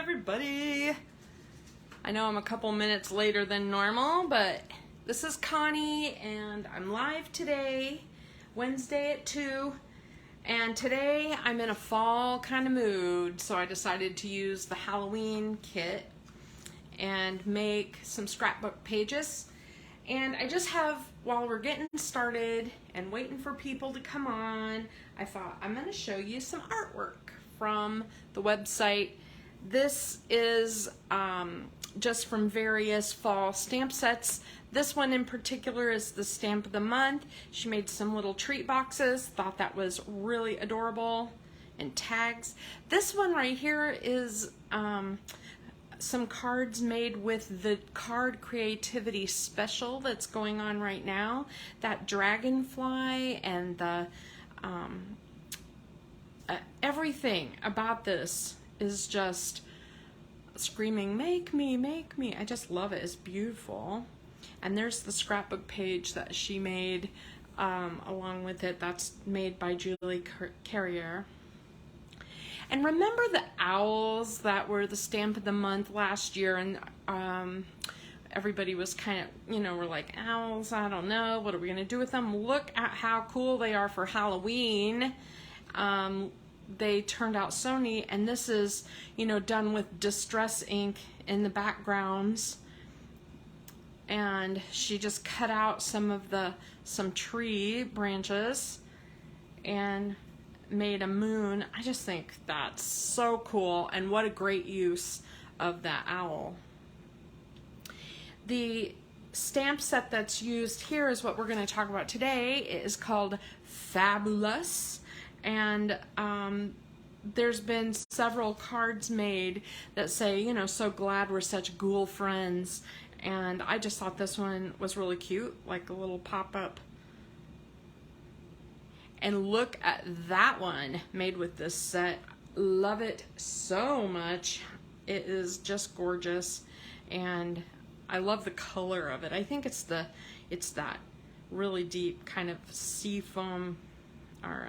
everybody. I know I'm a couple minutes later than normal, but this is Connie and I'm live today, Wednesday at 2. And today I'm in a fall kind of mood, so I decided to use the Halloween kit and make some scrapbook pages. And I just have, while we're getting started and waiting for people to come on, I thought I'm going to show you some artwork from the website. This is just from various fall stamp sets. This one in particular is the stamp of the month. She made some little treat boxes, thought that was really adorable, and tags. This one right here is some cards made with the card creativity special that's going on right now. That dragonfly and the everything about this is just screaming, make me, make me. I just love it. It's beautiful. And there's the scrapbook page that she made along with it. That's made by Julie Carrier. And remember the owls that were the stamp of the month last year, and everybody was kind of, you know, we're like, owls, I don't know, what are we going to do with them? Look at how cool they are for Halloween. They turned out so neat, and this is, you know, done with distress ink in the backgrounds. And she just cut out some tree branches and made a moon. I just think that's so cool, and what a great use of that owl. The stamp set that's used here is what we're going to talk about today. It is called FaBOOlous, and there's been several cards made that say, you know, so glad we're such ghoul friends, and I just thought this one was really cute, like a little pop-up. And look at that one made with this set. Love it so much. It is just gorgeous, and I love the color of it. I think it's that really deep kind of sea foam or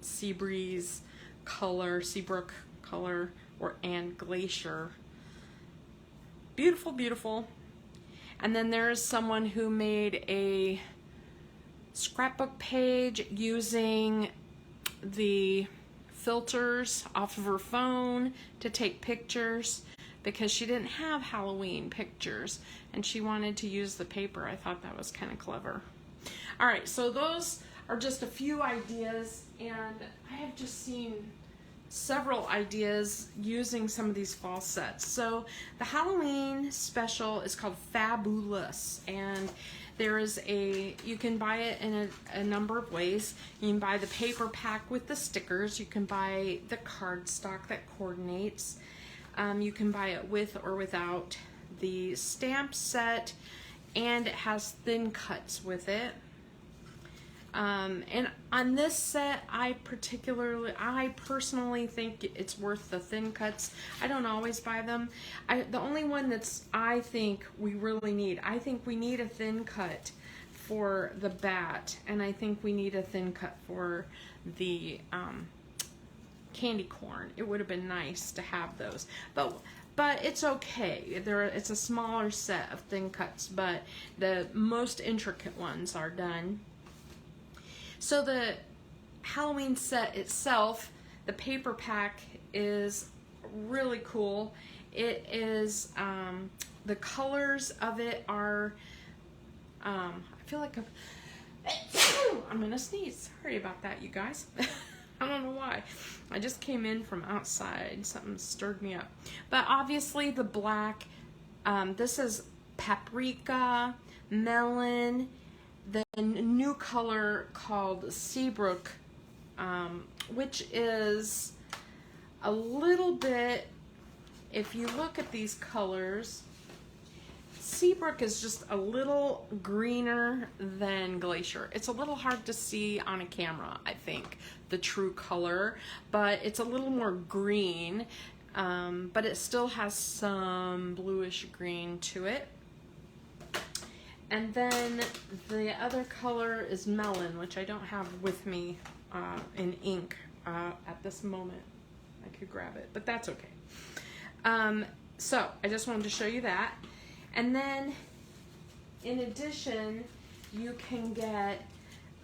sea breeze color, Seabrook color, and glacier. Beautiful, beautiful. And then there's someone who made a scrapbook page using the filters off of her phone to take pictures because she didn't have Halloween pictures and she wanted to use the paper. I thought that was kind of clever. All right, so those are just a few ideas, and I have just seen several ideas using some of these fall sets. So the Halloween special is called FaBOOlous, and there is you can buy it in a number of ways. You can buy the paper pack with the stickers. You can buy the cardstock that coordinates. You can buy it with or without the stamp set, and it has thin cuts with it. And on this set, I personally think it's worth the thin cuts. I don't always buy them. The only one I think we really need, I think we need a thin cut for the bat, and I think we need a thin cut for the candy corn. It would have been nice to have those, but it's okay. It's a smaller set of thin cuts, but the most intricate ones are done. So the Halloween set itself, the paper pack is really cool. It is, the colors of it are, I feel like I'm gonna sneeze. Sorry about that, you guys. I don't know why. I just came in from outside. Something stirred me up. But obviously the black, this is paprika, melon, the new color called Seabrook, which is a little bit, if you look at these colors, Seabrook is just a little greener than Glacier. It's a little hard to see on a camera, I think, the true color, but it's a little more green, but it still has some bluish green to it. And then the other color is melon, which I don't have with me in ink at this moment. I could grab it, but that's okay. So I just wanted to show you that. And then in addition, you can get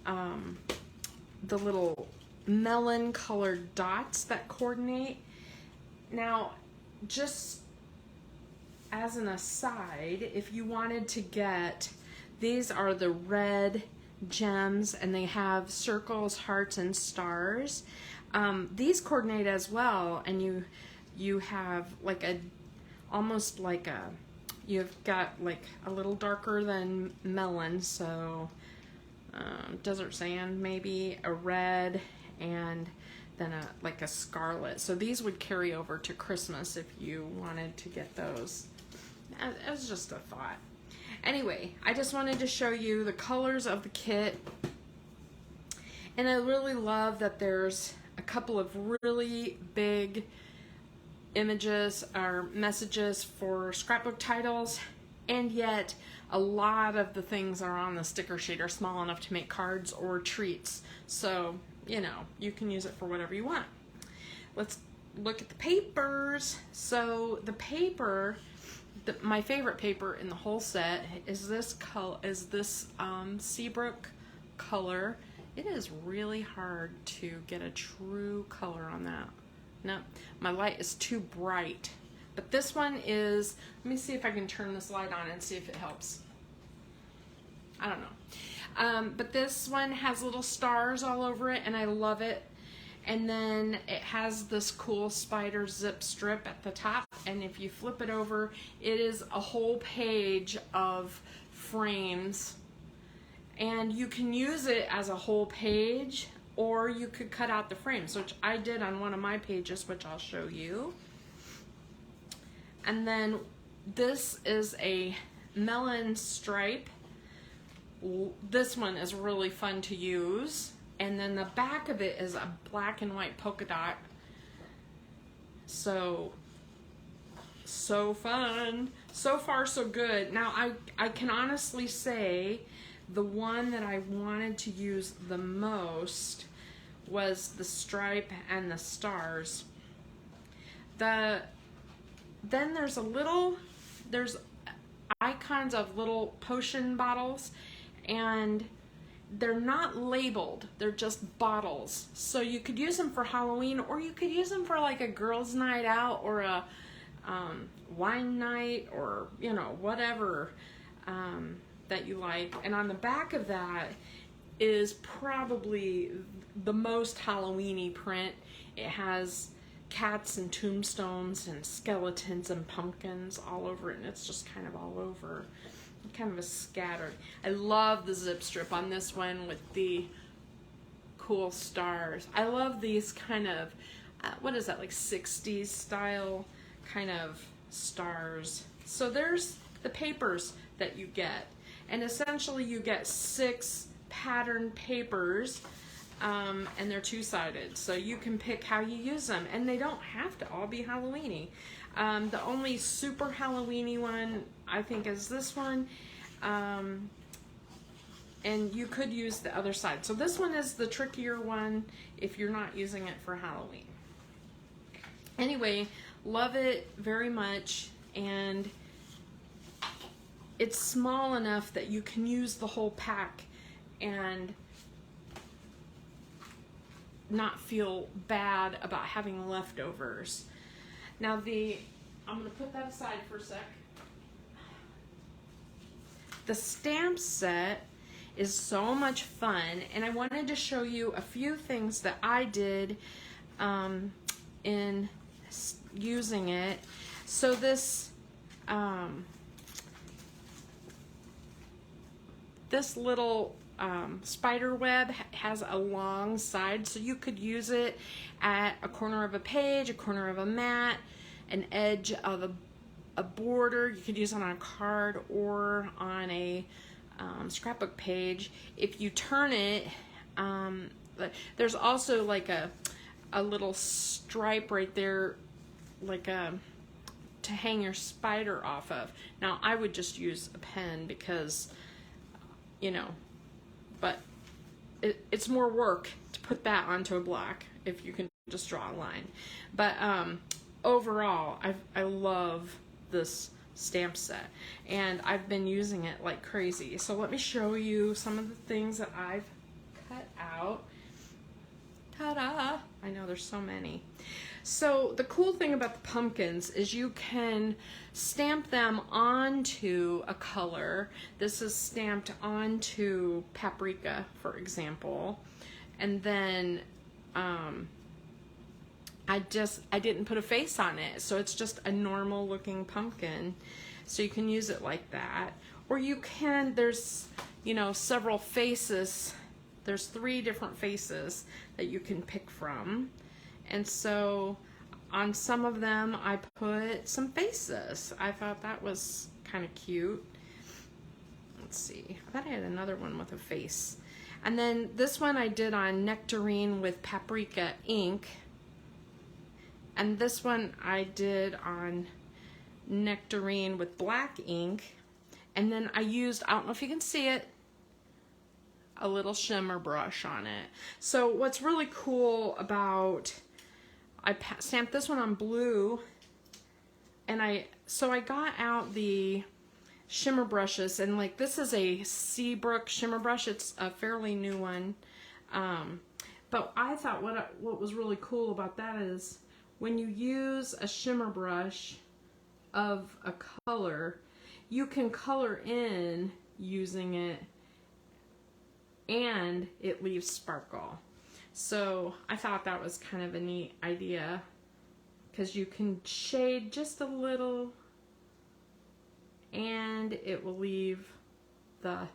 the little melon colored dots that coordinate. Now, just as an aside, if you wanted to get, these are the red gems and they have circles, hearts, and stars. These coordinate as well, and you have like a, almost like a, you've got like a little darker than melon, so desert sand, maybe a red, and then like a scarlet. So these would carry over to Christmas if you wanted to get those. It was just a thought. Anyway, I just wanted to show you the colors of the kit. And I really love that there's a couple of really big images or messages for scrapbook titles, and yet a lot of the things are on the sticker sheet are small enough to make cards or treats. So, you know, you can use it for whatever you want. Let's look at the papers. So the paper, my favorite paper in the whole set is this color, Seabrook color. It is really hard to get a true color on that. No, my light is too bright. But this one is, let me see if I can turn this light on and see if it helps. I don't know. But this one has little stars all over it, and I love it. And then it has this cool spider zip strip at the top, and if you flip it over, it is a whole page of frames. And you can use it as a whole page, or you could cut out the frames, which I did on one of my pages, which I'll show you. And then this is a melon stripe. This one is really fun to use. And then the back of it is a black and white polka dot. So fun. So far, so good. Now, I can honestly say the one that I wanted to use the most was the stripe and the stars. Then there's icons of little potion bottles, and they're not labeled, they're just bottles. So you could use them for Halloween, or you could use them for like a girls' night out, or a wine night, or you know, whatever that you like. And on the back of that is probably the most Halloween-y print. It has cats and tombstones and skeletons and pumpkins all over it, and it's just kind of all over, kind of a scattered. I love the zip strip on this one with the cool stars. I love these kind of, what is that, like 60s style kind of stars. So there's the papers that you get, and essentially you get 6 pattern papers. And they're two-sided, so you can pick how you use them, and they don't have to all be Halloween-y. The only super Halloween-y one I think is this one, and you could use the other side. So this one is the trickier one if you're not using it for Halloween. Anyway, love it very much, and it's small enough that you can use the whole pack and not feel bad about having leftovers. Now I'm going to put that aside for a sec. The stamp set is so much fun, and I wanted to show you a few things that I did in using it. So this this little spider web has a long side, so you could use it at a corner of a page, a corner of a mat, an edge of a border. You could use it on a card or on a scrapbook page. If you turn it, there's also like a little stripe right there, like to hang your spider off of. Now I would just use a pen because, you know, but it's more work to put that onto a block if you can just draw a line. But overall, I love this stamp set, and I've been using it like crazy. So let me show you some of the things that I've cut out. Ta-da! I know there's so many. So the cool thing about the pumpkins is you can stamp them onto a color. This is stamped onto paprika, for example. And then I didn't put a face on it, so it's just a normal looking pumpkin. So you can use it like that. Or you can, there's, you know, several faces. There's 3 different faces that you can pick from. And so on some of them I put some faces. I thought that was kind of cute. Let's see, I thought I had another one with a face. And then this one I did on nectarine with paprika ink. And this one I did on nectarine with black ink. And then I used, I don't know if you can see it, a little shimmer brush on it. So what's really cool about, I stamped this one on blue, and I got out the shimmer brushes, and like this is a Seabrook shimmer brush. It's a fairly new one. But I thought what was really cool about that is when you use a shimmer brush of a color, you can color in using it and it leaves sparkle. So I thought that was kind of a neat idea because you can shade just a little and it will leave the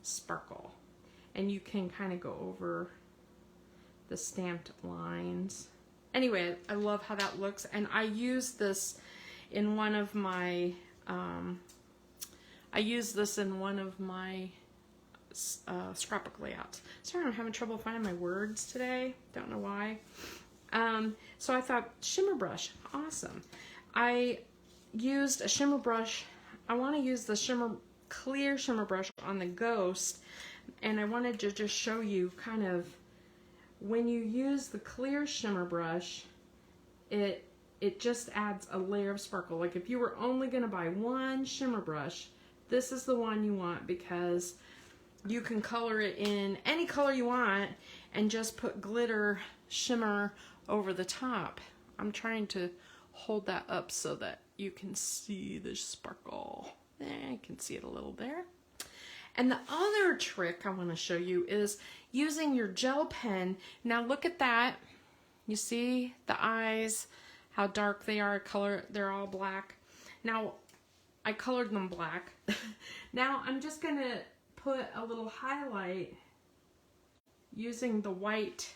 sparkle. And you can kind of go over the stamped lines. Anyway, I love how that looks, and I use this in one of my scrapbook layouts. Sorry, I'm having trouble finding my words today. Don't know why. So I thought shimmer brush, awesome. I used a shimmer brush. I want to use the clear shimmer brush on the ghost, and I wanted to just show you kind of when you use the clear shimmer brush, it just adds a layer of sparkle. Like if you were only going to buy one shimmer brush, this is the one you want because you can color it in any color you want and just put glitter shimmer over the top. I'm trying to hold that up so that you can see the sparkle. There, you can see it a little there. And the other trick I want to show you is using your gel pen. Now look at that. You see the eyes, how dark they are, they're all black. Now I colored them black. Now I'm just going to put a little highlight using the white,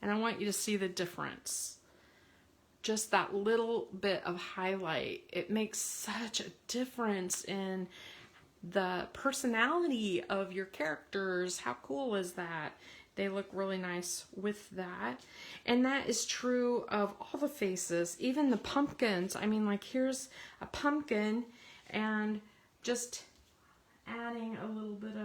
and I want you to see the difference. Just that little bit of highlight, it makes such a difference in the personality of your characters. How cool is that? They look really nice with that. And that is true of all the faces, even the pumpkins. I mean, like here's a pumpkin, and just adding a little bit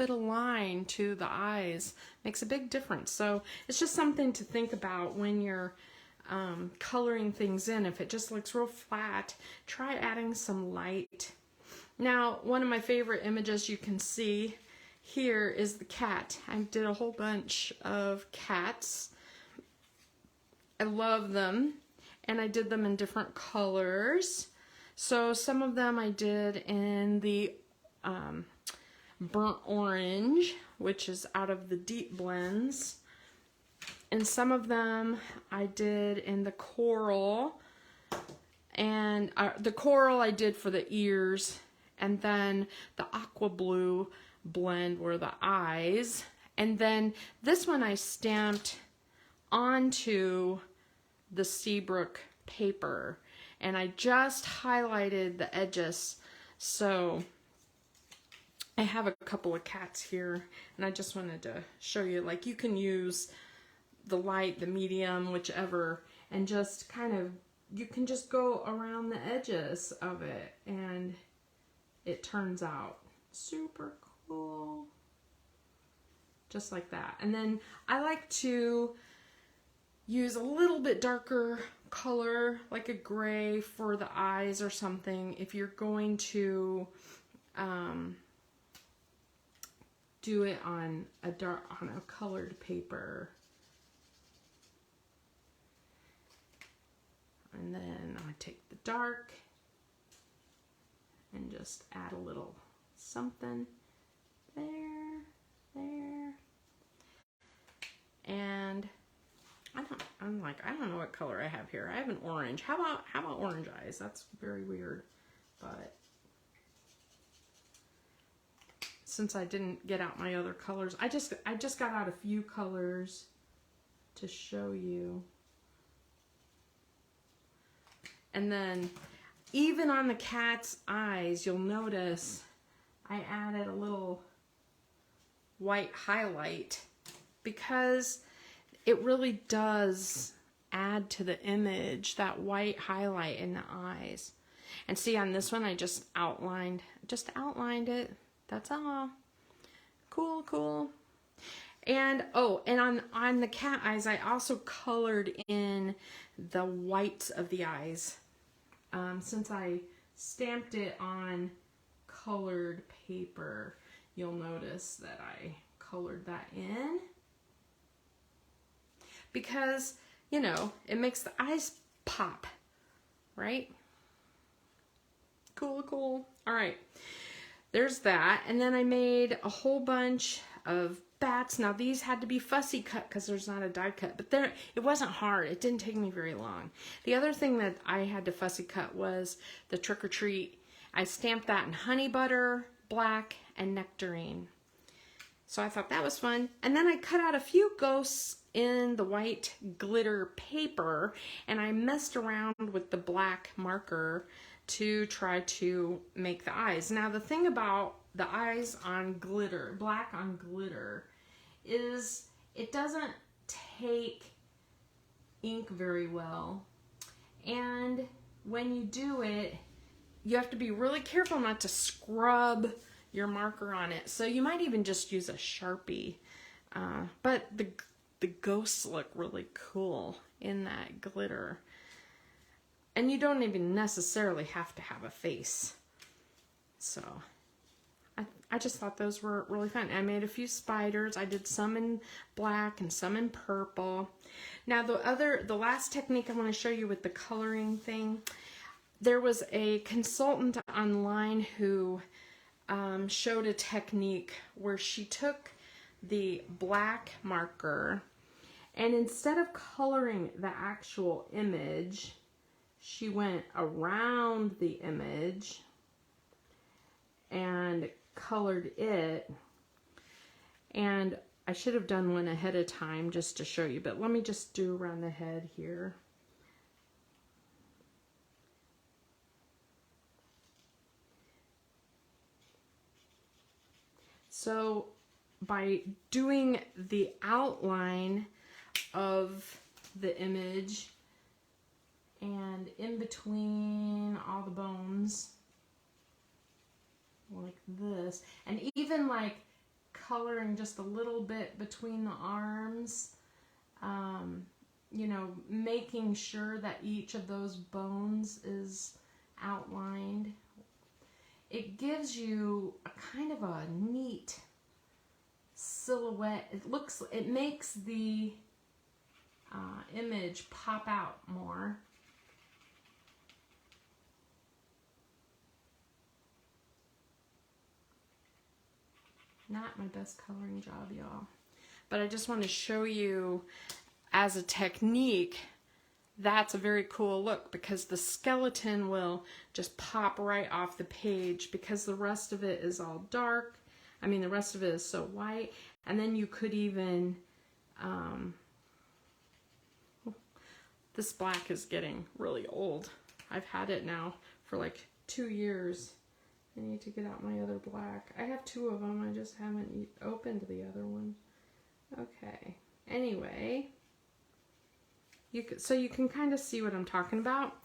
of line to the eyes makes a big difference. So it's just something to think about when you're coloring things in. If it just looks real flat, try adding some light. Now, one of my favorite images you can see here is the cat. I did a whole bunch of cats. I love them, and I did them in different colors. So some of them I did in the burnt orange, which is out of the deep blends, and some of them I did in the coral, and the coral I did for the ears, and then the aqua blue blend were the eyes, and then this one I stamped onto the Seabrook paper, and I just highlighted the edges. So I have a couple of cats here, and I just wanted to show you, like, you can use the light, the medium, whichever, and just kind of, you can just go around the edges of it, and it turns out super cool. just like that. And then I like to use a little bit darker color, like a gray for the eyes or something, if you're going to do it on a colored paper. And then I take the dark and just add a little something there, and I don't know what color I have here. I have an orange. How about orange eyes? That's very weird, but since I didn't get out my other colors, I just got out a few colors to show you. And then even on the cat's eyes, you'll notice I added a little white highlight because it really does add to the image, that white highlight in the eyes. And see, on this one I just outlined it. That's all. Cool. And oh, and on the cat eyes, I also colored in the whites of the eyes. Since I stamped it on colored paper, you'll notice that I colored that in. Because, you know, it makes the eyes pop, right? Cool. All right, there's that. And then I made a whole bunch of bats. Now these had to be fussy cut because there's not a die cut, but it wasn't hard. It didn't take me very long. The other thing that I had to fussy cut was the trick or treat. I stamped that in honey butter, black, and nectarine. So I thought that was fun. And then I cut out a few ghosts in the white glitter paper, and I messed around with the black marker to try to make the eyes. Now the thing about the eyes on glitter, black on glitter, is it doesn't take ink very well. And when you do it, you have to be really careful not to scrub your marker on it. So you might even just use a Sharpie. But the ghosts look really cool in that glitter. And you don't even necessarily have to have a face. So I just thought those were really fun. I made a few spiders. I did some in black and some in purple. Now the last technique I want to show you with the coloring thing, there was a consultant online who showed a technique where she took the black marker and instead of coloring the actual image, she went around the image and colored it. And I should have done one ahead of time just to show you, but let me just do around the head here. So by doing the outline of the image and in between all the bones, like this, and even like coloring just a little bit between the arms, you know, making sure that each of those bones is outlined. It gives you a kind of a neat silhouette. It makes the image pop out more. Not my best coloring job, y'all. But I just want to show you as a technique, that's a very cool look because the skeleton will just pop right off the page because the rest of it is all dark. I mean, the rest of it is so white. And then you could even, this black is getting really old. I've had it now for like 2 years. I need to get out my other black. I have 2 of them. I just haven't opened the other one. Okay. Anyway, so you can kind of see what I'm talking about,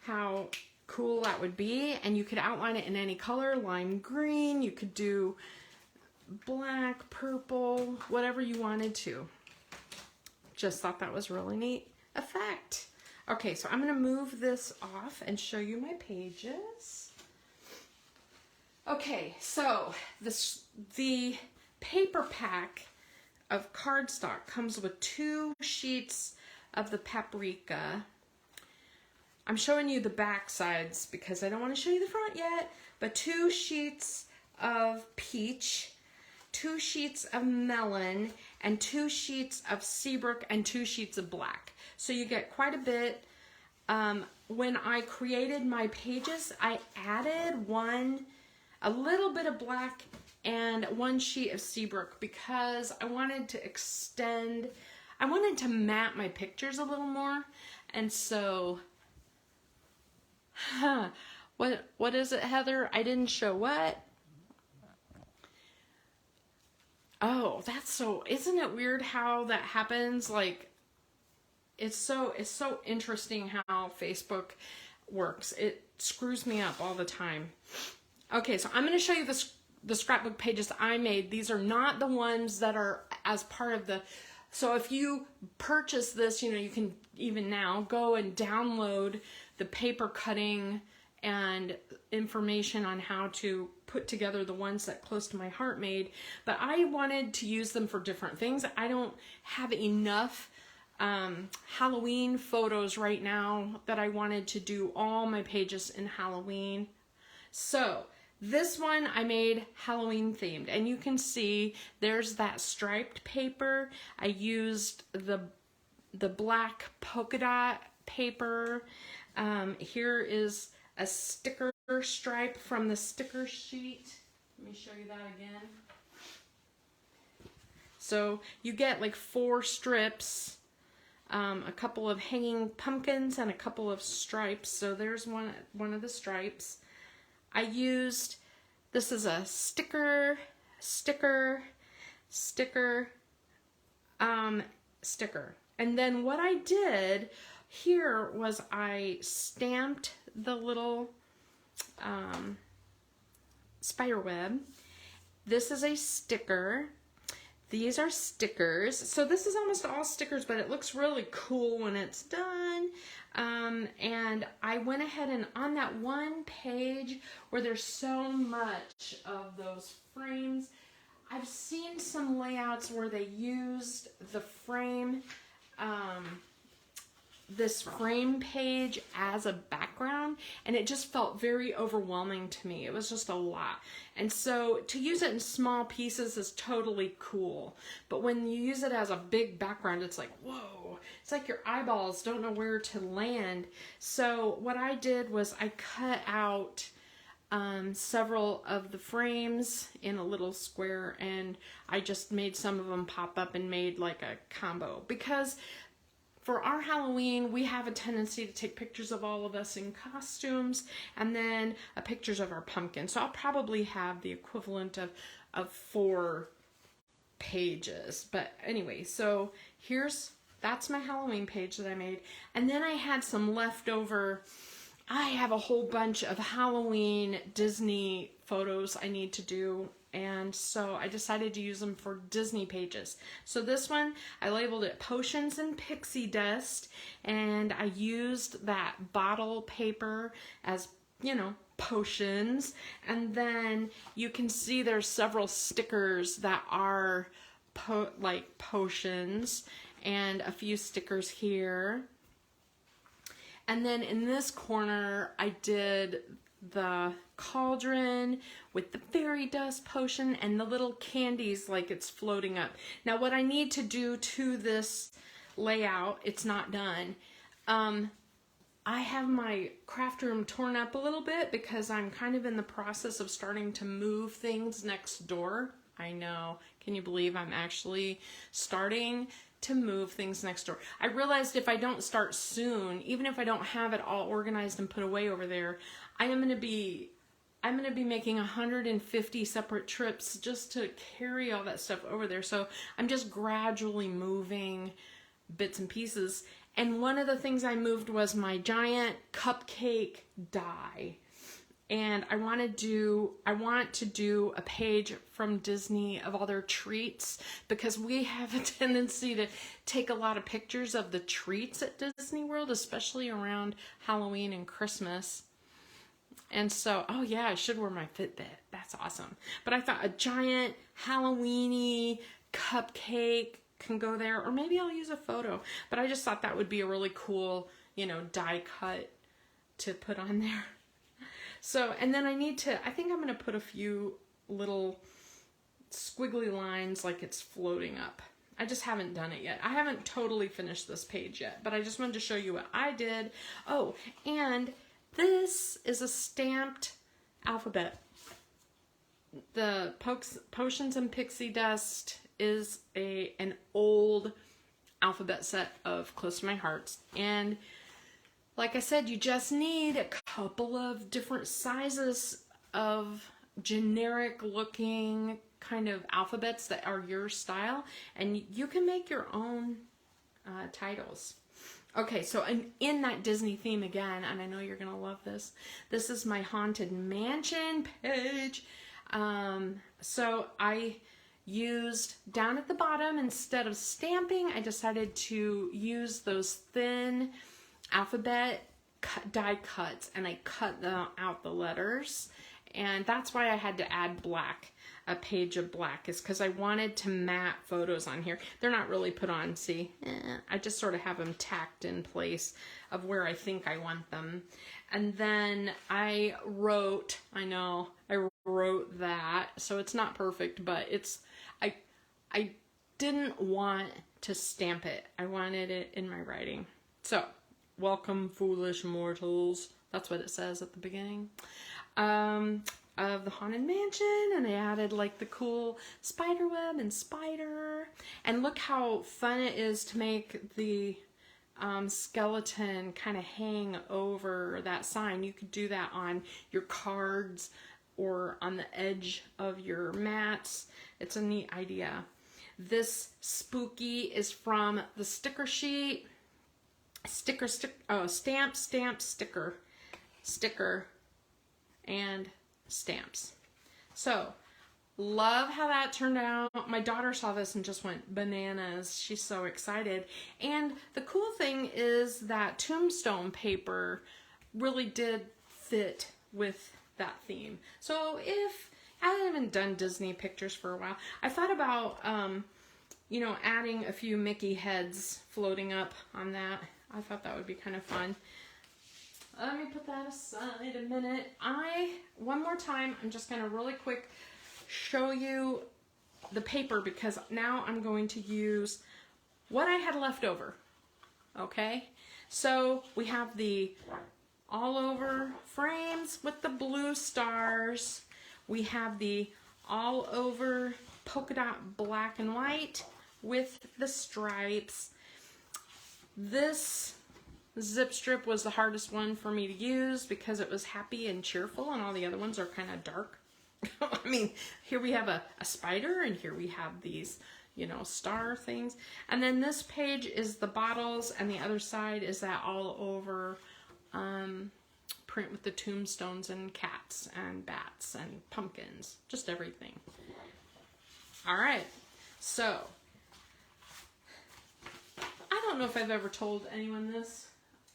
how cool that would be, and you could outline it in any color, lime green. You could do black, purple, whatever you wanted to. Just thought that was really neat effect. Okay, so I'm going to move this off and show you my pages. Okay, so the paper pack of cardstock comes with 2 sheets of the paprika. I'm showing you the back sides because I don't want to show you the front yet, but 2 sheets of peach, 2 sheets of melon, and 2 sheets of seabrook, and 2 sheets of black. So you get quite a bit. When I created my pages, I added a little bit of black and 1 sheet of seabrook because I wanted to extend, I wanted to map my pictures a little more. And so, what is it, Heather? I didn't show what? Oh, that's so, isn't it weird how that happens? Like, it's so interesting how Facebook works. It screws me up all the time. Okay, so I'm going to show you the scrapbook pages I made. These are not the ones that are as part of the, so if you purchase this, you know, you can even now go and download the paper cutting and information on how to put together the ones that Close to My Heart made, but I wanted to use them for different things. I don't have enough Halloween photos right now that I wanted to do all my pages in Halloween. So this one I made Halloween themed, and you can see there's that striped paper. I used the black polka dot paper. Here is a sticker stripe from the sticker sheet. Let me show you that again. So you get like 4 strips, a couple of hanging pumpkins, and a couple of stripes. So there's one of the stripes. I used, this is a sticker, and then what I did here was I stamped the little spider web. This is a sticker. These are stickers. So this is almost all stickers, but it looks really cool when it's done. And I went ahead and on that one page where there's so much of those frames, I've seen some layouts where they used the frame, this frame page as a background, and it just felt very overwhelming to me. It was just a lot. And so to use it in small pieces is totally cool. But when you use it as a big background, it's like, whoa, it's like your eyeballs don't know where to land. So what I did was I cut out several of the frames in a little square, and I just made some of them pop up and made like a combo, because for our Halloween, we have a tendency to take pictures of all of us in costumes and then pictures of our pumpkin. So I'll probably have the equivalent of 4 pages. But anyway, so that's my Halloween page that I made. And then I had some leftover, I have a whole bunch of Halloween Disney photos I need to do. And so I decided to use them for Disney pages. So this one, I labeled it Potions and Pixie Dust, and I used that bottle paper as, you know, potions. And then you can see there's several stickers that are like potions, and a few stickers here. And then in this corner, I did the cauldron with the fairy dust potion and the little candies like it's floating up. Now what I need to do to this layout, it's not done. I have my craft room torn up a little bit because I'm kind of in the process of starting to move things next door. I know, can you believe I'm actually starting to move things next door? I realized if I don't start soon, even if I don't have it all organized and put away over there, I'm going to be making 150 separate trips just to carry all that stuff over there. So I'm just gradually moving bits and pieces. And one of the things I moved was my giant cupcake die. And I want to do a page from Disney of all their treats, because we have a tendency to take a lot of pictures of the treats at Disney World, especially around Halloween and Christmas. And so, oh yeah, I should wear my Fitbit. That's awesome. But I thought a giant Halloween-y cupcake can go there, or maybe I'll use a photo. But I just thought that would be a really cool, die cut to put on there. So, and then I think I'm going to put a few little squiggly lines like it's floating up. I just haven't done it yet. I haven't totally finished this page yet, but I just wanted to show you what I did. Oh, and this is a stamped alphabet. The Potions and Pixie Dust is an old alphabet set of Close to My Hearts, and like I said, you just need a couple of different sizes of generic looking kind of alphabets that are your style, and you can make your own titles. Okay, so in that Disney theme again, and I know you're going to love this, this is my Haunted Mansion page. So I used down at the bottom, instead of stamping, I decided to use those thin alphabet die cuts, and I cut out the letters, and that's why I had to add black, a page of black, is because I wanted to map photos on here. They're not really put on, see? I just sort of have them tacked in place of where I think I want them. And then I wrote that, so it's not perfect, but I didn't want to stamp it. I wanted it in my writing. So, welcome, foolish mortals. That's what it says at the beginning of the Haunted Mansion. And I added like the cool spider web and spider. And look how fun it is to make the skeleton kind of hang over that sign. You could do that on your cards or on the edge of your mats. It's a neat idea. This spooky is from the sticker sheet. Stamp, sticker, and stamps. So, love how that turned out. My daughter saw this and just went bananas. She's so excited. And the cool thing is that tombstone paper really did fit with that theme. So if I haven't done Disney pictures for a while, I thought about, adding a few Mickey heads floating up on that. I thought that would be kind of fun. Let me put that aside a minute. One more time, I'm just going to really quick show you the paper, because now I'm going to use what I had left over. Okay? So we have the all over frames with the blue stars. We have the all over polka dot black and white with the stripes. This zip strip was the hardest one for me to use because it was happy and cheerful, and all the other ones are kind of dark. I mean, here we have a spider, and here we have these, star things. And then this page is the bottles, and the other side is that all over print with the tombstones and cats and bats and pumpkins, just everything. All right, so I don't know if I've ever told anyone this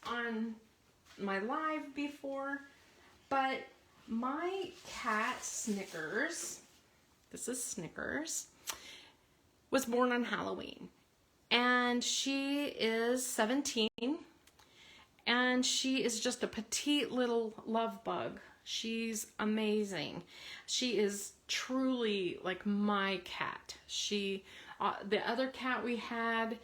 on my live before, but my cat Snickers, this is Snickers, was born on Halloween, and she is 17, and she is just a petite little love bug. She's amazing. She is truly like my cat. The other cat we had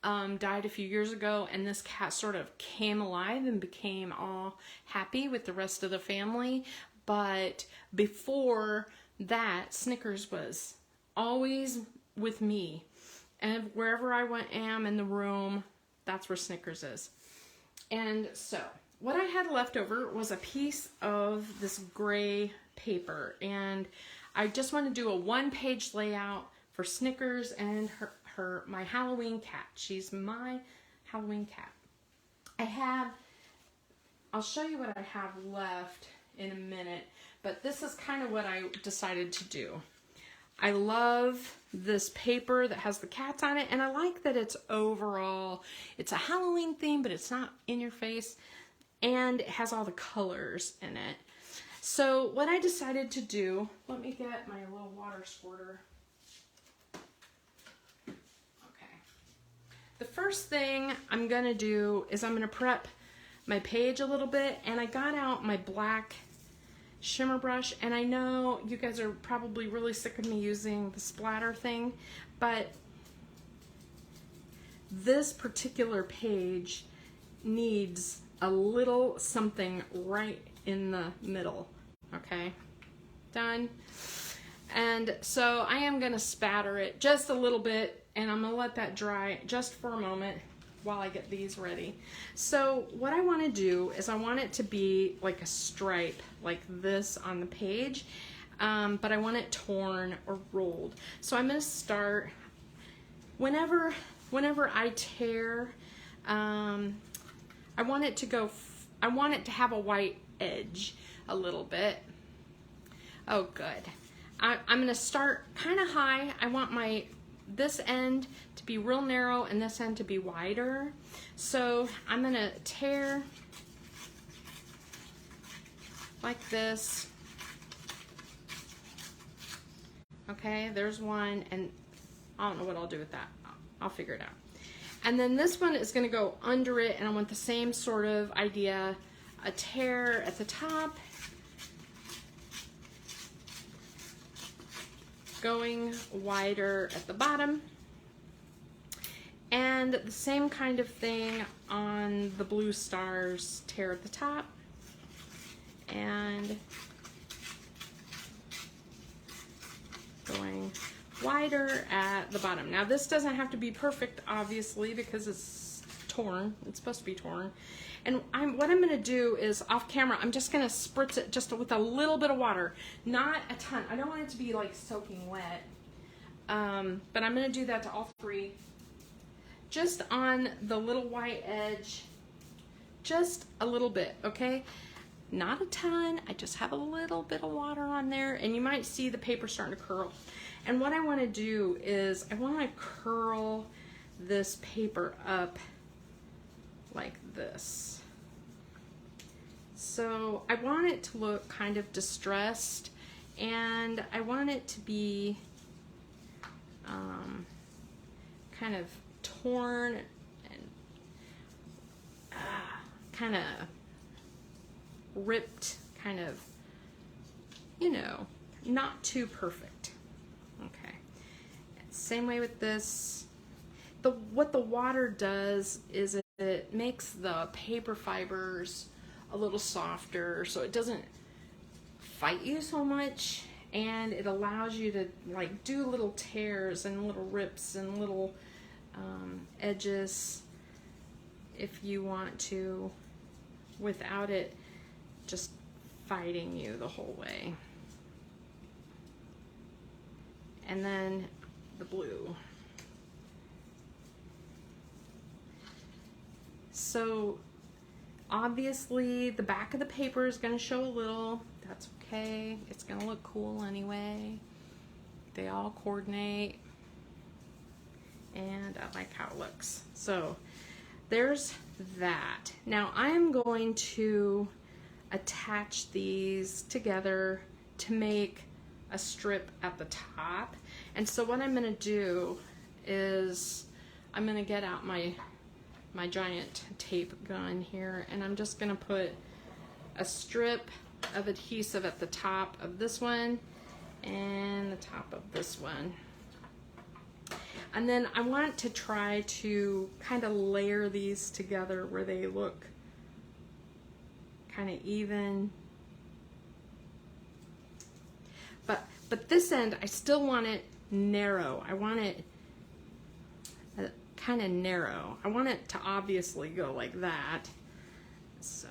died a few years ago, and this cat sort of came alive and became all happy with the rest of the family. But before that, Snickers was always with me, and wherever I am in the room, that's where Snickers is. And so what I had left over was a piece of this gray paper, and I just want to do a one-page layout for Snickers and my Halloween cat. She's my Halloween cat. I'll show you what I have left in a minute, but this is kind of what I decided to do. I love this paper that has the cats on it, and I like that it's overall, it's a Halloween theme, but it's not in your face, and it has all the colors in it. So what I decided to do, let me get my little water squirter. Okay. The first thing I'm gonna do is I'm gonna prep my page a little bit, and I got out my black shimmer brush, and I know you guys are probably really sick of me using the splatter thing, but this particular page needs a little something right in the middle. Okay, done. And so I am gonna spatter it just a little bit, and I'm gonna let that dry just for a moment while I get these ready. So what I want to do is I want it to be like a stripe like this on the page, but I want it torn or rolled. So I'm going to start whenever I tear, I want it to have a white edge a little bit. Oh, good. I'm going to start kind of high. I want this end to be real narrow and this end to be wider. So I'm going to tear like this. Okay, there's one, and I don't know what I'll do with that. I'll figure it out. And then this one is going to go under it, and I want the same sort of idea. A tear at the top, going wider at the bottom, and the same kind of thing on the blue stars, tear at the top and going wider at the bottom. Now this doesn't have to be perfect, obviously, because it's torn. It's supposed to be torn. And what I'm gonna do is, off camera, I'm just gonna spritz it just with a little bit of water, not a ton. I don't want it to be like soaking wet, but I'm gonna do that to all three. Just on the little white edge, just a little bit, okay? Not a ton, I just have a little bit of water on there, and you might see the paper starting to curl. And what I wanna do is, I wanna curl this paper up like this. So I want it to look kind of distressed, and I want it to be kind of torn and kind of ripped, kind of, you know, not too perfect. Okay, same way with this. What the water does is it makes the paper fibers a little softer, so it doesn't fight you so much, and it allows you to like do little tears and little rips and little edges if you want to, without it just fighting you the whole way. And then the blue. So obviously the back of the paper is going to show a little. That's okay. It's going to look cool anyway. They all coordinate, and I like how it looks. So there's that. Now I'm going to attach these together to make a strip at the top. And so what I'm going to do is I'm going to get out my giant tape gun here, and I'm just gonna put a strip of adhesive at the top of this one and the top of this one. And then I want to try to kind of layer these together where they look kind of even. But this end, I still want it narrow. I want it kind of narrow. I want it to obviously go like that. So,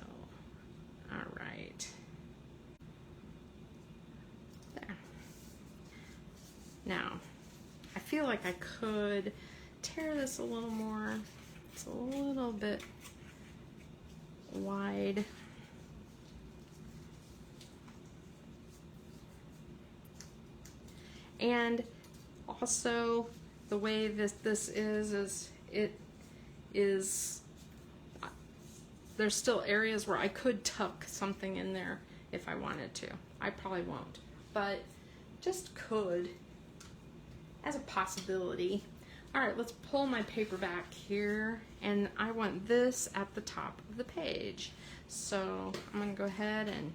all right. There. Now, I feel like I could tear this a little more. It's a little bit wide. And also the way this is it is, there's still areas where I could tuck something in there if I wanted to. I probably won't, but just could as a possibility. All right, let's pull my paper back here, and I want this at the top of the page. So I'm gonna go ahead and,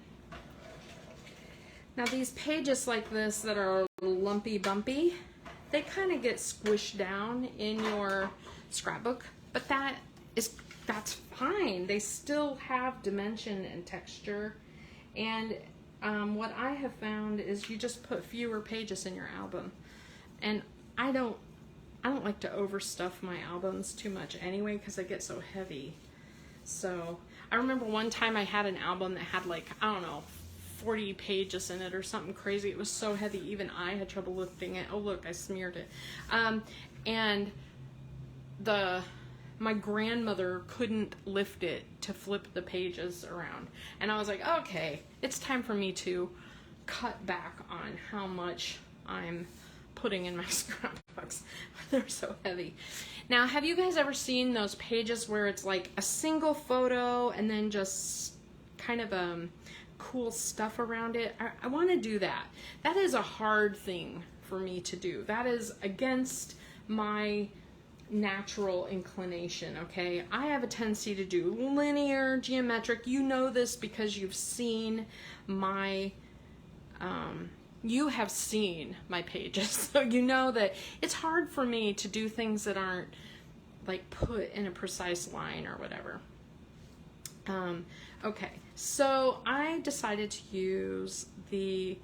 now these pages like this that are a little lumpy bumpy, they kind of get squished down in your scrapbook, but that's fine. They still have dimension and texture. And what I have found is you just put fewer pages in your album. And I don't like to overstuff my albums too much anyway, because they get so heavy. So I remember one time I had an album that had like, I don't know, 40 pages in it or something crazy. It was so heavy, even I had trouble lifting it. Oh look, I smeared it. And my grandmother couldn't lift it to flip the pages around. And I was like, okay, it's time for me to cut back on how much I'm putting in my scrapbooks. They're so heavy. Now, have you guys ever seen those pages where it's like a single photo and then just kind of cool stuff around it? I want to do that. That is a hard thing for me to do. That is against my natural inclination, okay? I have a tendency to do linear, geometric. You know this because you've seen my you have seen my pages, so you know that it's hard for me to do things that aren't like put in a precise line or whatever. Okay, so I decided to use the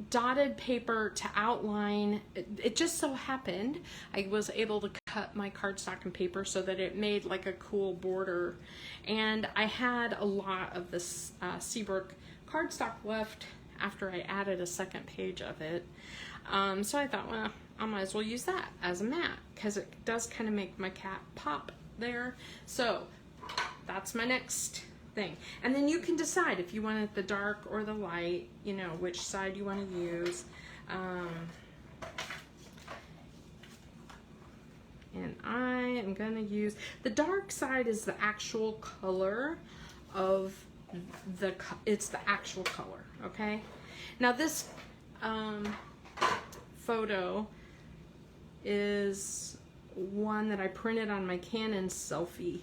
dotted paper to outline. It just so happened I was able to cut my cardstock and paper so that it made like a cool border, and I had a lot of this Seabrook cardstock left after I added a second page of it. So I thought, well, I might as well use that as a mat because it does kind of make my cat pop there. So that's my next thing. And then you can decide if you want it the dark or the light, you know, which side you want to use. And I am going to use, the dark side is the actual color of it's the actual color, okay? Now this photo is one that I printed on my Canon selfie,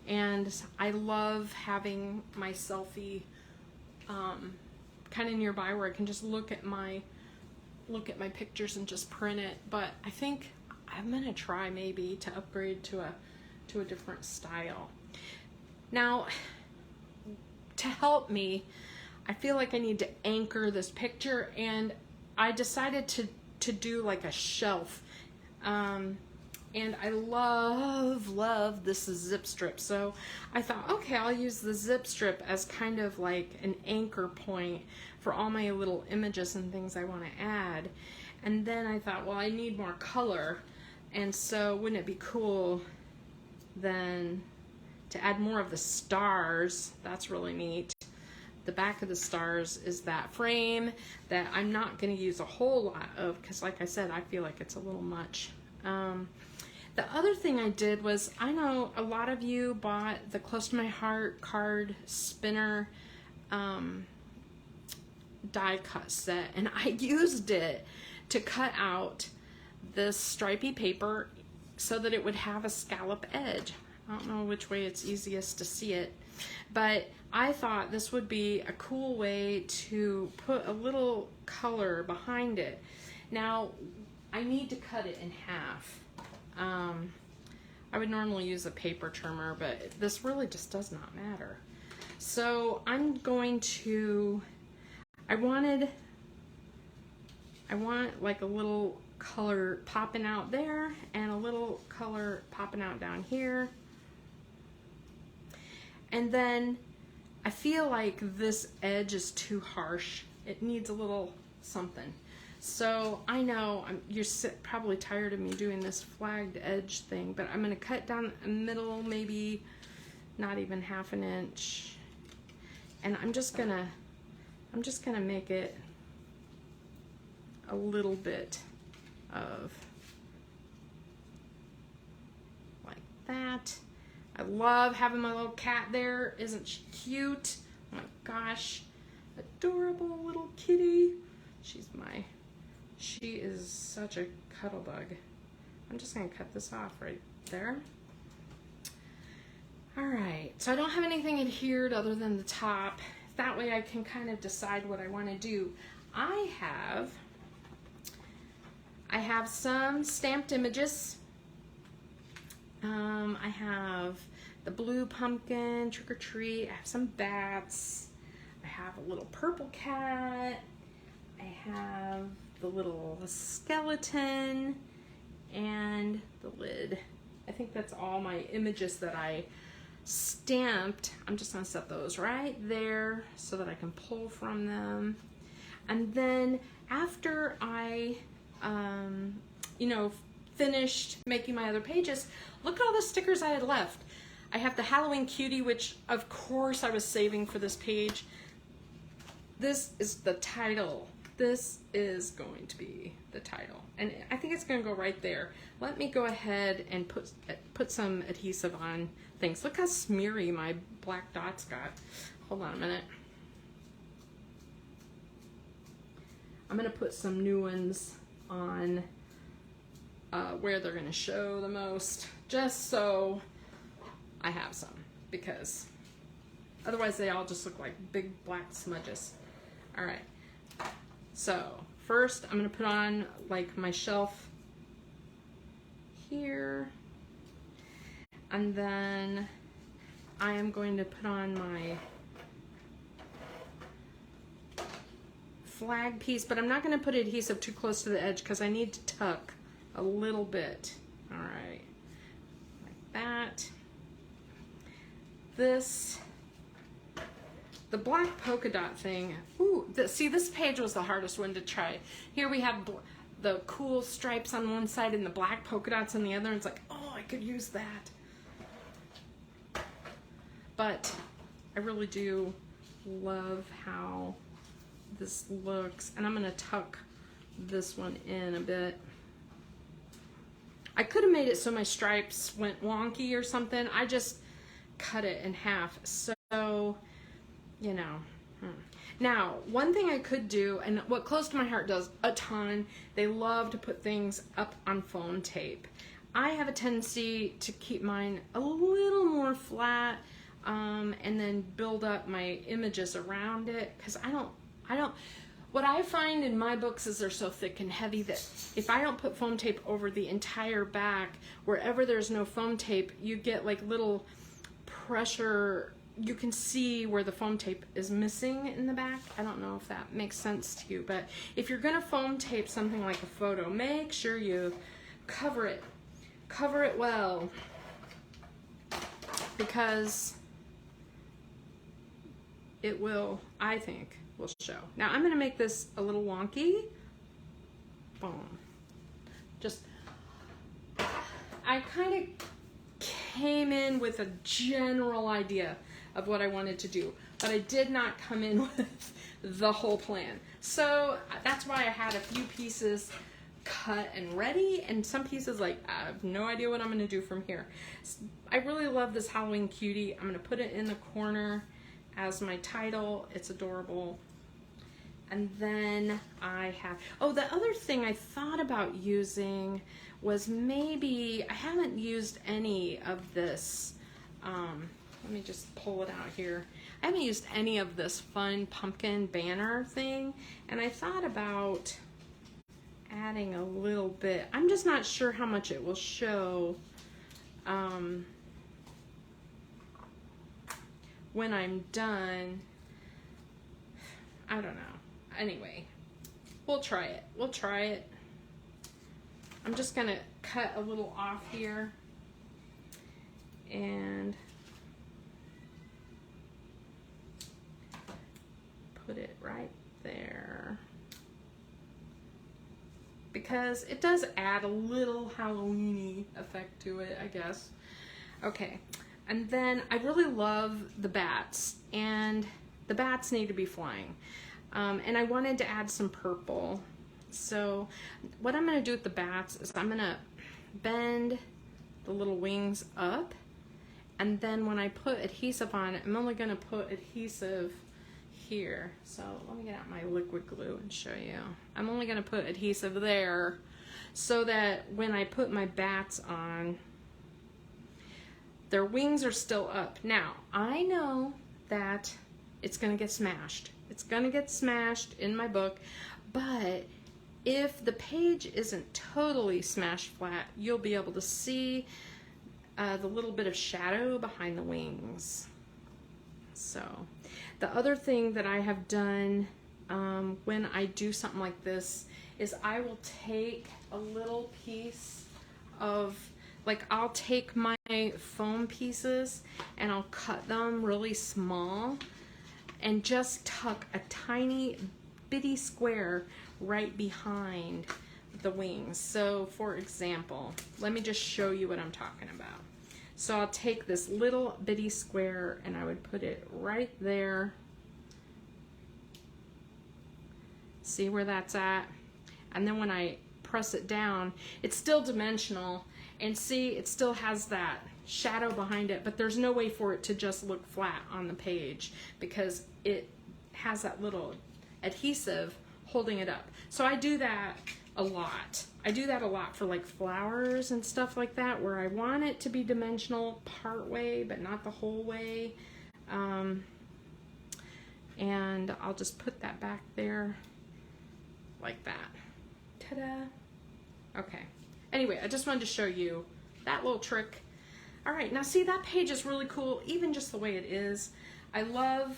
and I love having my selfie kind of nearby where I can just look at my pictures and just print it. But I think I'm gonna try maybe to upgrade to a different style. Now, to help me, I feel like I need to anchor this picture, and I decided to do like a shelf. And I love this zip strip. So I thought, okay, I'll use the zip strip as kind of like an anchor point for all my little images and things I want to add. And then I thought, well, I need more color. And so wouldn't it be cool then to add more of the stars? That's really neat. The back of the stars is that frame that I'm not going to use a whole lot of because, like I said, I feel like it's a little much. The other thing I did was, I know a lot of you bought the Close to My Heart card spinner die cut set, and I used it to cut out this stripy paper so that it would have a scallop edge. I don't know which way it's easiest to see it, but I thought this would be a cool way to put a little color behind it. Now, I need to cut it in half. I would normally use a paper trimmer, but this really just does not matter. So I'm going to, I want like a little color popping out there and a little color popping out down here. And then I feel like this edge is too harsh. It needs a little something. So I know you're probably tired of me doing this flagged edge thing, but I'm going to cut down the middle, maybe not even ½ an inch, and I'm just gonna make it a little bit of like that. I love having my little cat there. Isn't she cute? Oh my gosh, adorable little kitty. She is such a cuddle bug. I'm just gonna cut this off right there. All right, so I don't have anything adhered other than the top. That way I can kind of decide what I want to do. I have some stamped images. I have the blue pumpkin, trick or treat. I have some bats. I have a little purple cat. I have the little skeleton and the lid. I think that's all my images that I stamped. I'm just gonna set those right there so that I can pull from them. And then after I, you know, finished making my other pages, look at all the stickers I had left. I have the Halloween cutie, which of course I was saving for this page. This is the title. This is going to be the title. And I think it's gonna go right there. Let me go ahead and put some adhesive on things. Look how smeary my black dots got. Hold on a minute. I'm gonna put some new ones on where they're gonna show the most, just so I have some, because otherwise they all just look like big black smudges. All right, so first I'm gonna put on like my shelf here, and then I am going to put on my flag piece, but I'm not going to put adhesive too close to the edge because I need to tuck a little bit. All right, like that. The black polka dot thing. Ooh, see, this page was the hardest one to try. Here we have the cool stripes on one side and the black polka dots on the other. It's like, oh, I could use that. But I really do love how this looks, and I'm gonna tuck this one in a bit. I could have made it so my stripes went wonky or something. I just cut it in half, so you know. Now, one thing I could do, and what Close to My Heart does a ton, they love to put things up on foam tape. I have a tendency to keep mine a little more flat, and then build up my images around it, because what I find in my books is they're so thick and heavy that if I don't put foam tape over the entire back, wherever there's no foam tape, you get like little pressure. You can see where the foam tape is missing in the back. I don't know if that makes sense to you, but if you're gonna foam tape something like a photo, make sure you cover it well, because it will, I think, will show. Now I'm gonna make this a little wonky. Boom. Just, I kind of came in with a general idea of what I wanted to do, but I did not come in with the whole plan. So that's why I had a few pieces cut and ready, and some pieces like, I have no idea what I'm gonna do from here. I really love this Halloween cutie. I'm gonna put it in the corner as my title. It's adorable. And then I have, oh, the other thing I thought about using was maybe, I haven't used any of this, let me just pull it out here. I haven't used any of this fun pumpkin banner thing, and I thought about adding a little bit. I'm just not sure how much it will show when I'm done. I don't know. Anyway, we'll try it. We'll try it. I'm just gonna cut a little off here and put it right there, because it does add a little Halloween-y effect to it, I guess. Okay, and then I really love the bats, and the bats need to be flying. And I wanted to add some purple. So what I'm going to do with the bats is I'm going to bend the little wings up, and then when I put adhesive on it, I'm only going to put adhesive here. So let me get out my liquid glue and show you. I'm only going to put adhesive there so that when I put my bats on, their wings are still up. Now, I know that it's going to get smashed. It's going to get smashed in my book, but if the page isn't totally smashed flat, you'll be able to see the little bit of shadow behind the wings. So, the other thing that I have done when I do something like this is I will take a little piece of, like, I'll take my foam pieces and I'll cut them really small and just tuck a tiny bitty square right behind the wings. So for example, let me just show you what I'm talking about. So I'll take this little bitty square and I would put it right there. See where that's at? And then when I press it down, it's still dimensional, and see, it still has that shadow behind it, but there's no way for it to just look flat on the page because it has that little adhesive holding it up. So I do that a lot. I do that a lot for like flowers and stuff like that, where I want it to be dimensional part way, but not the whole way. And I'll just put that back there like that. Ta-da. Okay. Anyway, I just wanted to show you that little trick. All right, now see, that page is really cool, even just the way it is. I love,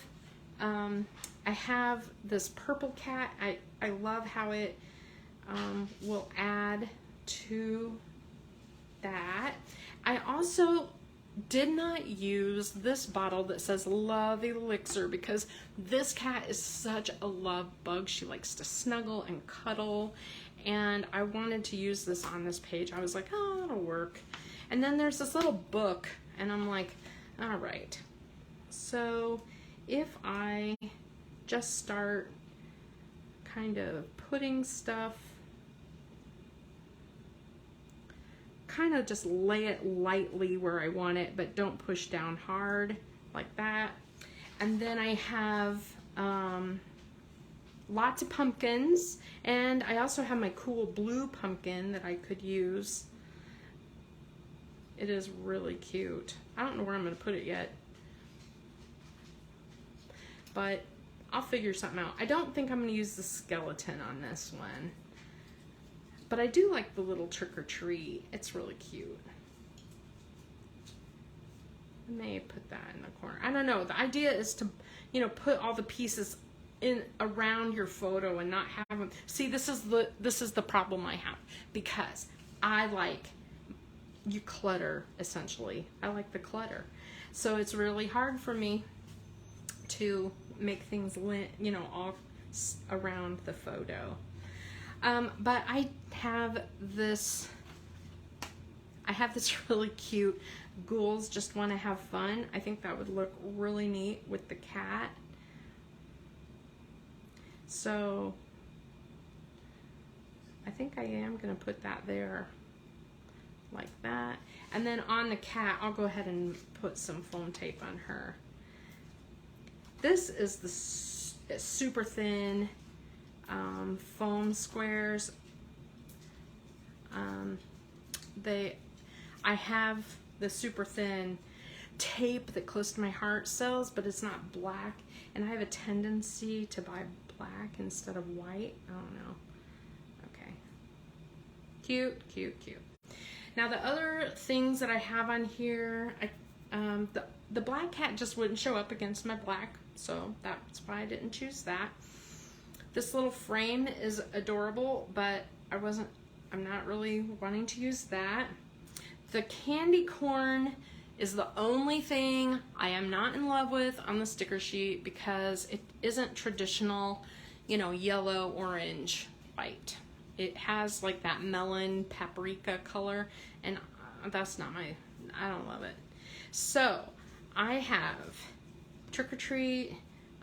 I have this purple cat. I love how it will add to that. I also did not use this bottle that says Love Elixir because this cat is such a love bug. She likes to snuggle and cuddle, and I wanted to use this on this page. I was like, oh, it'll work. And then there's this little book, and I'm like, all right. So if I just start kind of putting stuff, kind of just lay it lightly where I want it, but don't push down hard like that. And then I have lots of pumpkins, and I also have my cool blue pumpkin that I could use. It is really cute. I don't know where I'm going to put it yet, but I'll figure something out. I don't think I'm going to use the skeleton on this one, but I do like the little trick or treat. It's really cute. I may put that in the corner. I don't know. The idea is to, you know, put all the pieces in around your photo and not have them. See, this is the problem I have, because I like you clutter, essentially. I like the clutter. So it's really hard for me to make things, you know, all around the photo. But I have this really cute Ghouls Just Want to Have Fun. I think that would look really neat with the cat. So I think I am going to put that there like that. And then on the cat, I'll go ahead and put some foam tape on her. This is the super thin foam squares. I have the super thin tape that Close to My Heart sells, but it's not black, and I have a tendency to buy black instead of white. I don't know. Okay. Cute, cute, cute. Now the other things that I have on here, the black cat just wouldn't show up against my black, so that's why I didn't choose that. This little frame is adorable, but I'm not really wanting to use that. The candy corn is the only thing I am not in love with on the sticker sheet because it isn't traditional, you know, yellow, orange, white. It has like that melon paprika color, and that's not I don't love it. So I have Trick or Treat,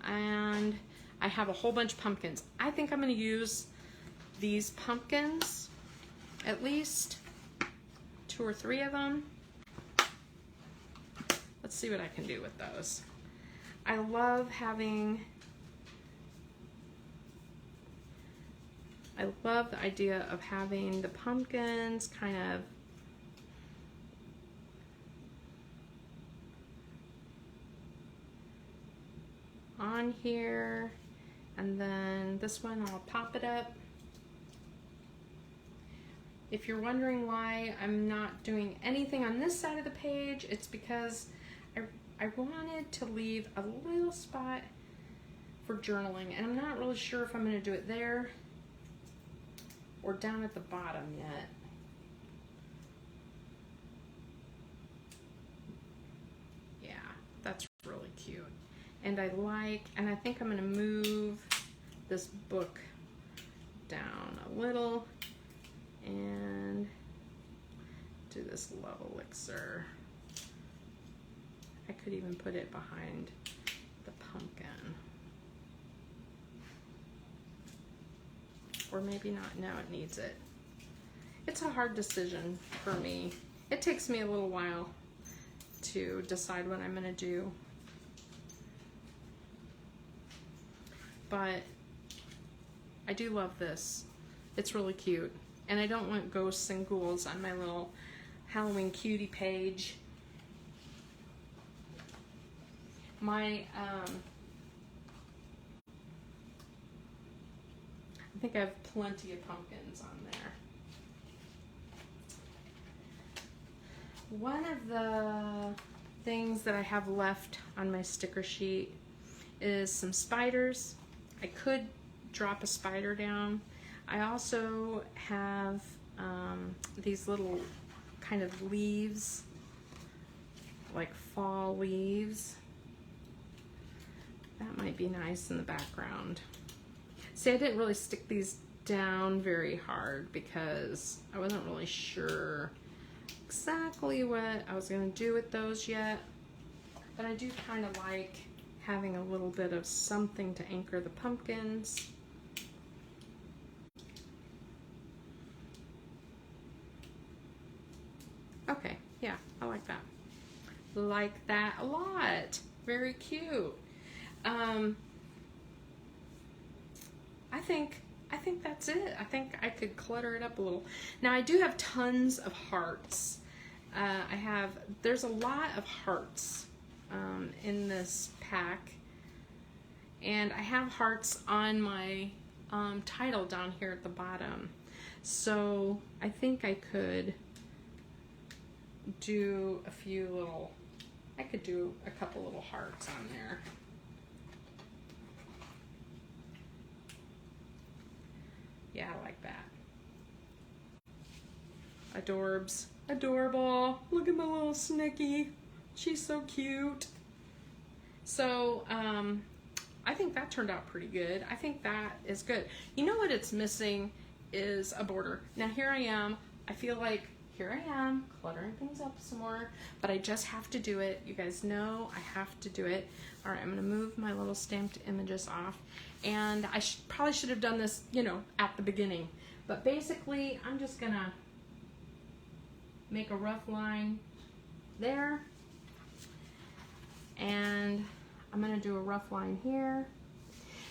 and I have a whole bunch of pumpkins. I think I'm going to use these pumpkins, at least 2 or 3 of them. Let's see what I can do with those. I love the idea of having the pumpkins kind of on here, and then this one I'll pop it up. If you're wondering why I'm not doing anything on this side of the page, it's because I wanted to leave a little spot for journaling, and I'm not really sure if I'm going to do it there or down at the bottom yet. Yeah, that's really cute. And I think I'm going to move this book down a little and do this love elixir. I could even put it behind the pumpkin. Or maybe not. No, it needs it. It's a hard decision for me. It takes me a little while to decide what I'm going to do. But I do love this. It's really cute. And I don't want ghosts and ghouls on my little Halloween cutie page. I think I have plenty of pumpkins on there. One of the things that I have left on my sticker sheet is some spiders. I could drop a spider down. I also have these little kind of leaves, like fall leaves. That might be nice in the background. See, I didn't really stick these down very hard because I wasn't really sure exactly what I was going to do with those yet. But I do kind of like having a little bit of something to anchor the pumpkins. Okay, yeah, I like that. Like that a lot. Very cute. I think that's it. I think I could clutter it up a little. Now I do have tons of hearts. There's a lot of hearts in this pack, and I have hearts on my title down here at the bottom. So I think I could do I could do a couple little hearts on there. Yeah, I like that. Adorbs. Adorable. Look at my little Snicky. She's so cute. So, I think that turned out pretty good. I think that is good. You know what it's missing is a border. Now here I am. I feel like here I am cluttering things up some more, but I just have to do it. You guys know I have to do it. All right, I'm gonna move my little stamped images off, and I probably should have done this, you know, at the beginning, but basically I'm just gonna make a rough line there, and I'm gonna do a rough line here.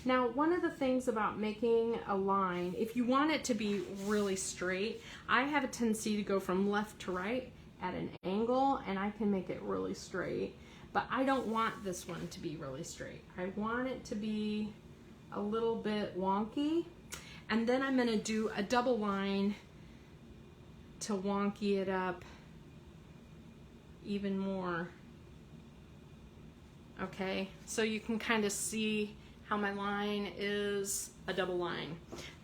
Now, one of the things about making a line, if you want it to be really straight, I have a tendency to go from left to right at an angle, and I can make it really straight, but I don't want this one to be really straight. I want it to be a little bit wonky, and then I'm gonna do a double line to wonky it up even more. Okay, so you can kind of see how my line is a double line.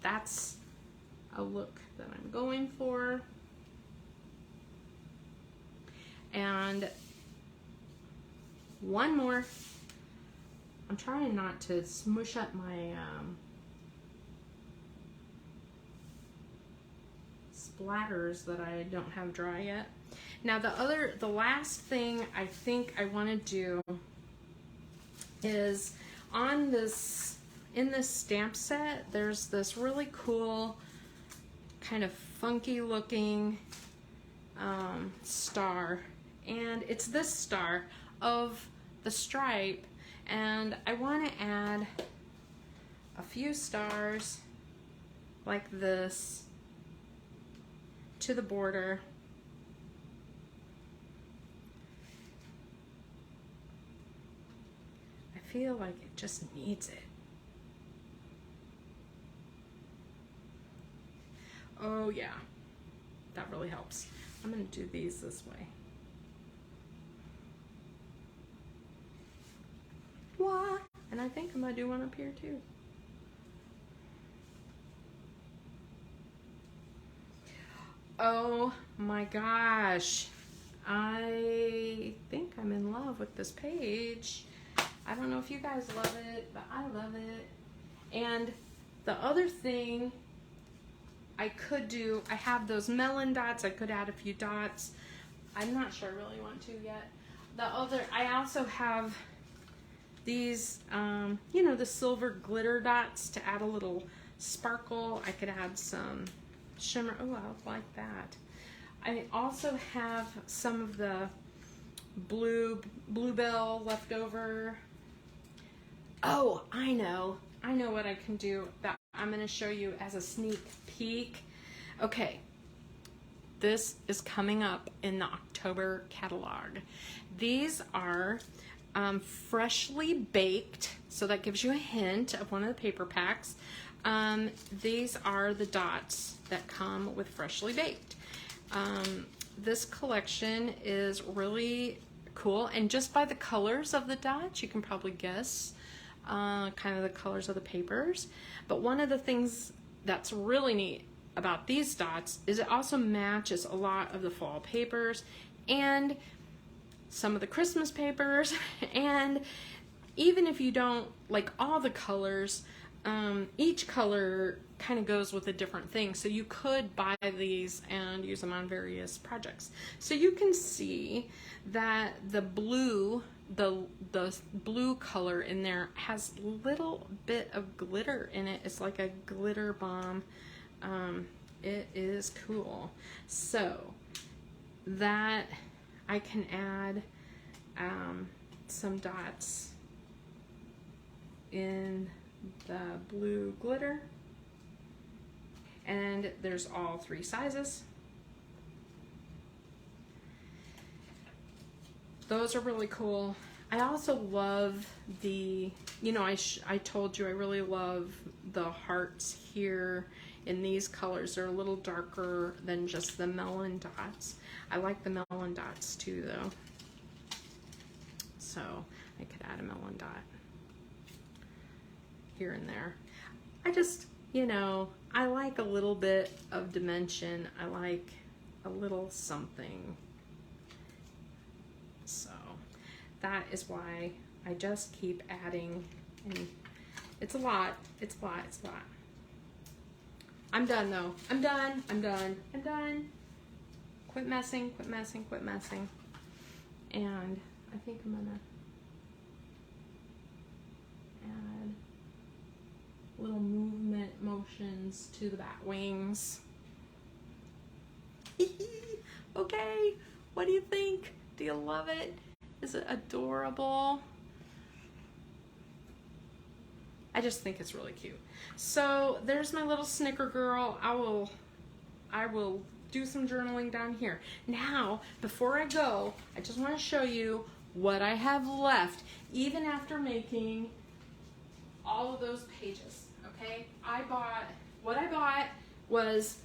That's a look that I'm going for. And one more. I'm trying not to smush up my splatters that I don't have dry yet. Now the last thing I think I want to do is in this stamp set, there's this really cool kind of funky looking star, and it's this star of the stripe, and I want to add a few stars like this to the border. I feel like it just needs it. Oh yeah, that really helps. I'm going to do these this way. What? And I think I'm going to do one up here too. Oh my gosh. I think I'm in love with this page. I don't know if you guys love it, but I love it. And the other thing I could do, I have those melon dots. I could add a few dots. I'm not sure I really want to yet. I also have these, you know, the silver glitter dots to add a little sparkle. I could add some shimmer. Oh, I like that. I also have some of the bluebell left over. Oh, I know what I can do that I'm going to show you as a sneak peek. Okay, this is coming up in the October catalog. These are freshly baked, so that gives you a hint of one of the paper packs. These are the dots that come with freshly baked. This collection is really cool, and just by the colors of the dots you can probably guess kind of the colors of the papers. But one of the things that's really neat about these dots is it also matches a lot of the fall papers and some of the Christmas papers, and even if you don't like all the colors, each color kind of goes with a different thing, so you could buy these and use them on various projects. So you can see that the blue color in there has a little bit of glitter in it. It's like a glitter bomb. It is cool. So that I can add some dots in the blue glitter, and there's all 3 sizes. Those are really cool. I also love the, you know, I told you I really love the hearts here in these colors. They're a little darker than just the melon dots. I like the melon dots too though. So I could add a melon dot here and there. I just, you know, I like a little bit of dimension. I like a little something. So that is why I just keep adding, and it's a lot, it's a lot, it's a lot. I'm done though. I'm done. Quit messing, quit messing, quit messing. And I think I'm gonna add little movement motions to the bat wings. Okay, what do you think? Do you love it? Is it adorable? I just think it's really cute. So there's my little snicker girl. I will do some journaling down here. Now, before I go, I just want to show you what I have left, even after making all of those pages, okay? What I bought was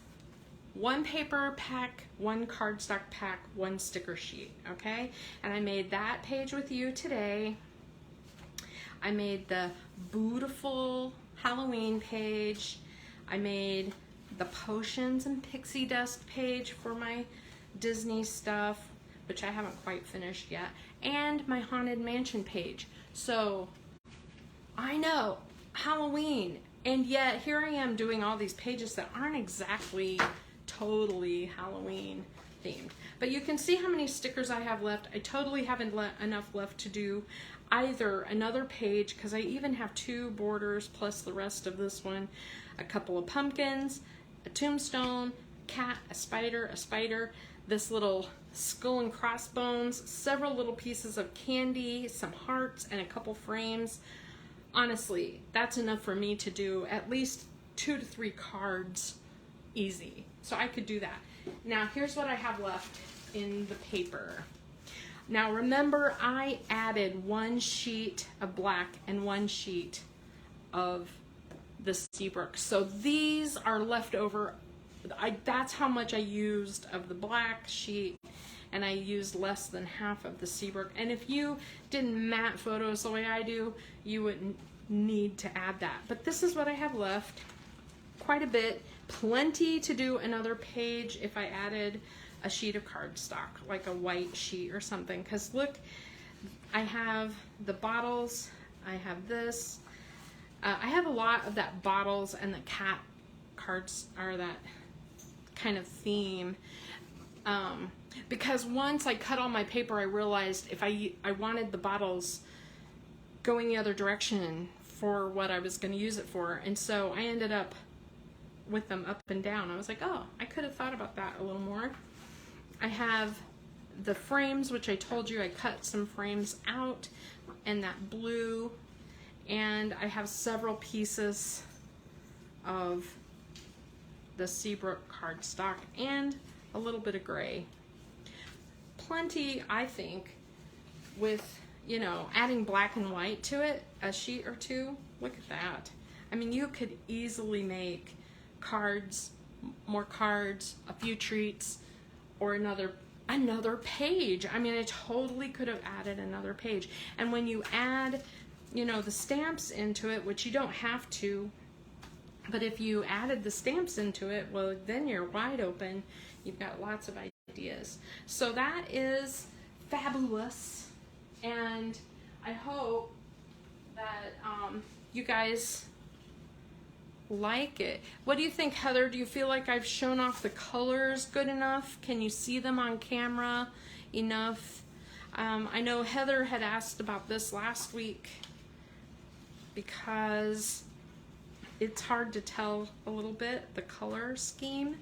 1 paper pack, 1 cardstock pack, 1 sticker sheet, okay? And I made that page with you today. I made the beautiful Halloween page. I made the potions and pixie dust page for my Disney stuff, which I haven't quite finished yet, and my haunted mansion page. So I know, Halloween, and yet here I am doing all these pages that aren't exactly totally Halloween themed. But you can see how many stickers I have left. I totally haven't enough left to do either another page, because I even have 2 borders plus the rest of this one, a couple of pumpkins, a tombstone, cat, a spider, this little skull and crossbones, several little pieces of candy, some hearts, and a couple frames. Honestly, that's enough for me to do at least 2 to 3 cards easy. So I could do that. Now here's what I have left in the paper. Now remember, I added 1 sheet of black and 1 sheet of the Seabrook. So these are left over. That's how much I used of the black sheet, and I used less than half of the Seabrook. And if you didn't mat photos the way I do, you wouldn't need to add that. But this is what I have left. Quite a bit. Plenty to do another page if I added a sheet of cardstock, like a white sheet or something. Because look, I have the bottles, I have this. I have a lot of that bottles and the cat cards are that kind of theme. Because once I cut all my paper, I realized if I wanted the bottles going the other direction for what I was going to use it for. And so I ended up with them up and down. I was like, oh, I could have thought about that a little more. I have the frames, which I told you I cut some frames out, and that blue. And I have several pieces of the Seabrook cardstock and a little bit of gray. Plenty, I think, with, you know, adding black and white to it, a sheet or two. Look at that. I mean, you could easily make cards, more cards, a few treats, or another page. I mean, I totally could have added another page. And when you add, you know, the stamps into it, which you don't have to, but if you added the stamps into it, well, then you're wide open. You've got lots of ideas. So that is FaBOOlous, and I hope that you guys like it. What do you think, Heather? Do you feel like I've shown off the colors good enough? Can you see them on camera enough? I know Heather had asked about this last week because it's hard to tell a little bit the color scheme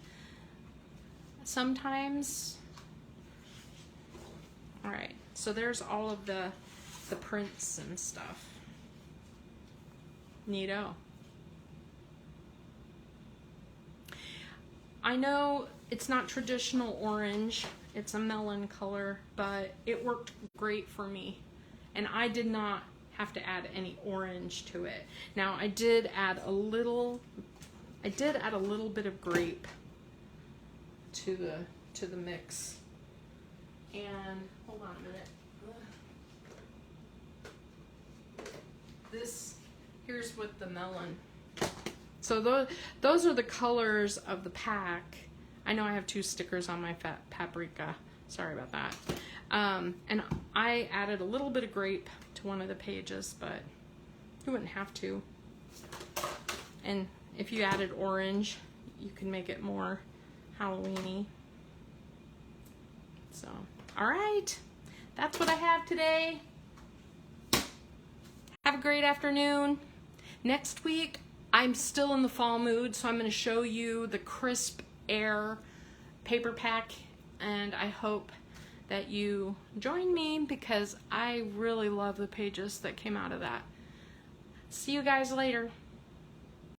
sometimes. All right, so there's all of the prints and stuff. Neato. I know it's not traditional orange, it's a melon color, but it worked great for me. And I did not have to add any orange to it. Now I did add a little bit of grape to the mix. And hold on a minute. Here's with the melon. So those are the colors of the pack. I know I have 2 stickers on my paprika. Sorry about that. And I added a little bit of grape to one of the pages, but you wouldn't have to. And if you added orange, you can make it more Halloween-y. So, all right. That's what I have today. Have a great afternoon. Next week, I'm still in the fall mood, so I'm going to show you the Crisp Air paper pack, and I hope that you join me because I really love the pages that came out of that. See you guys later.